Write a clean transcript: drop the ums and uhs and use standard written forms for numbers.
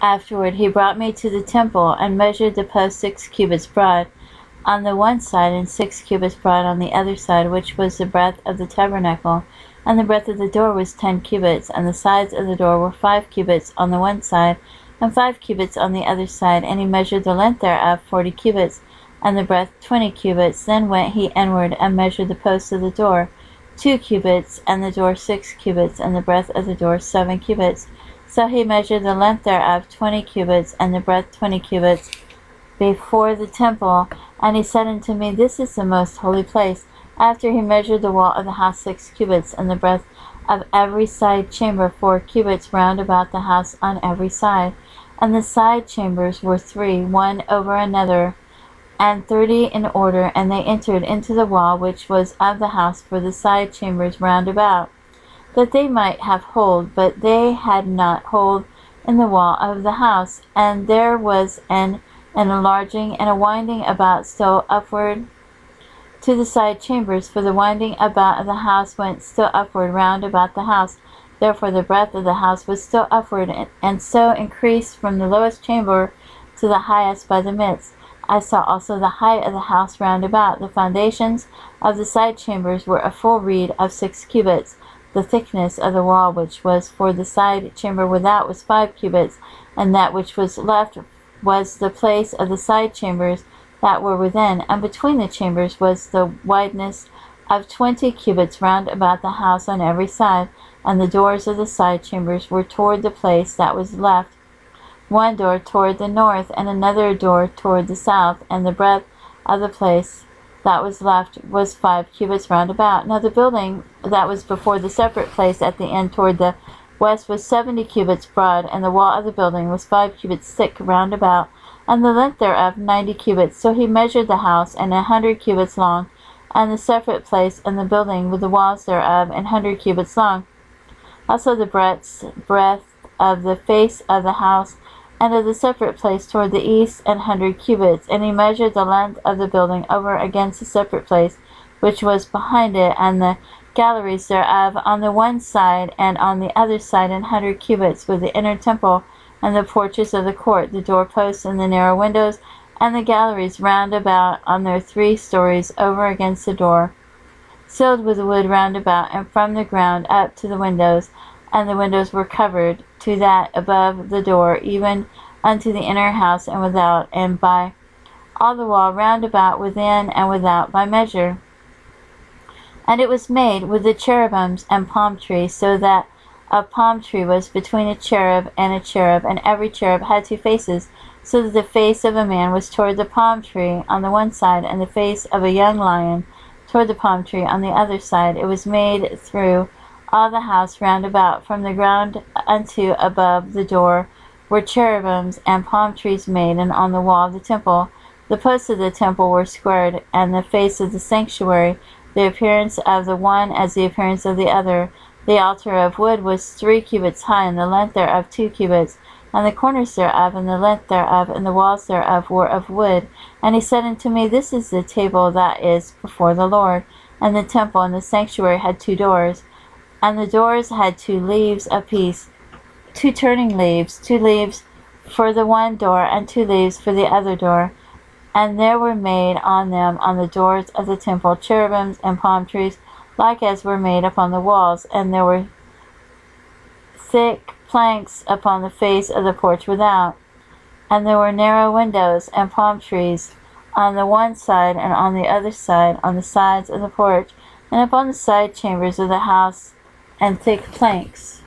Afterward he brought me to the temple, and measured the post 6 cubits broad on the one side, and 6 cubits broad on the other side, which was the breadth of the tabernacle. And the breadth of the door was 10 cubits, and the sides of the door were 5 cubits on the one side, and 5 cubits on the other side. And he measured the length thereof 40 cubits, and the breadth 20 cubits. Then went he inward, and measured the posts of the door 2 cubits, and the door 6 cubits, and the breadth of the door 7 cubits. So he measured the length thereof 20 cubits, and the breadth 20 cubits, before the temple. And he said unto me, This is the most holy place. After he measured the wall of the house 6 cubits, and the breadth of every side chamber 4 cubits round about the house on every side. And the side chambers were 3, one over another, and 30 in order. And they entered into the wall which was of the house for the side chambers round about, that they might have hold, but they had not hold in the wall of the house. And there was an enlarging and a winding about still upward to the side chambers, for the winding about of the house went still upward round about the house. Therefore the breadth of the house was still upward, and so increased from the lowest chamber to the highest by the midst. I saw also the height of the house round about. The foundations of the side chambers were a full reed of 6 cubits. The thickness of the wall which was for the side chamber without was 5 cubits, and that which was left was the place of the side chambers that were within. And between the chambers was the wideness of 20 cubits round about the house on every side. And the doors of the side chambers were toward the place that was left, one door toward the north, and another door toward the south. And the breadth of the place that was left was 5 cubits round about. Now the building that was before the separate place at the end toward the west was 70 cubits broad, and the wall of the building was 5 cubits thick round about, and the length thereof 90 cubits. So he measured the house, and 100 cubits long, and the separate place and the building with the walls thereof 100 cubits long. Also the breadth of the face of the house and of the separate place toward the east 100 cubits. And he measured the length of the building over against the separate place which was behind it, and the galleries thereof on the one side and on the other side 100 cubits, with the inner temple and the porches of the court, the doorposts and the narrow windows, and the galleries round about on their 3 stories over against the door, sealed with wood round about, and from the ground up to the windows. And the windows were covered to that above the door, even unto the inner house and without, and by all the wall round about within and without by measure. And it was made with the cherubims and palm trees, so that a palm tree was between a cherub, and every cherub had 2 faces, so that the face of a man was toward the palm tree on the one side, and the face of a young lion toward the palm tree on the other side. It was made through all the house round about, from the ground unto above the door were cherubims and palm trees made, and on the wall of the temple the posts of the temple were squared, and the face of the sanctuary, the appearance of the one as the appearance of the other. The altar of wood was 3 cubits high, and the length thereof 2 cubits, and the corners thereof, and the length thereof, and the walls thereof were of wood. And he said unto me, This is the table that is before the Lord. And the temple and the sanctuary had 2 doors, and the doors had 2 leaves apiece, 2 turning leaves, 2 leaves for the one door, and 2 leaves for the other door. And there were made on them, on the doors of the temple, cherubims and palm trees, like as were made upon the walls. And there were thick planks upon the face of the porch without. And there were narrow windows and palm trees on the one side and on the other side, on the sides of the porch, and upon the side chambers of the house, and thick planks.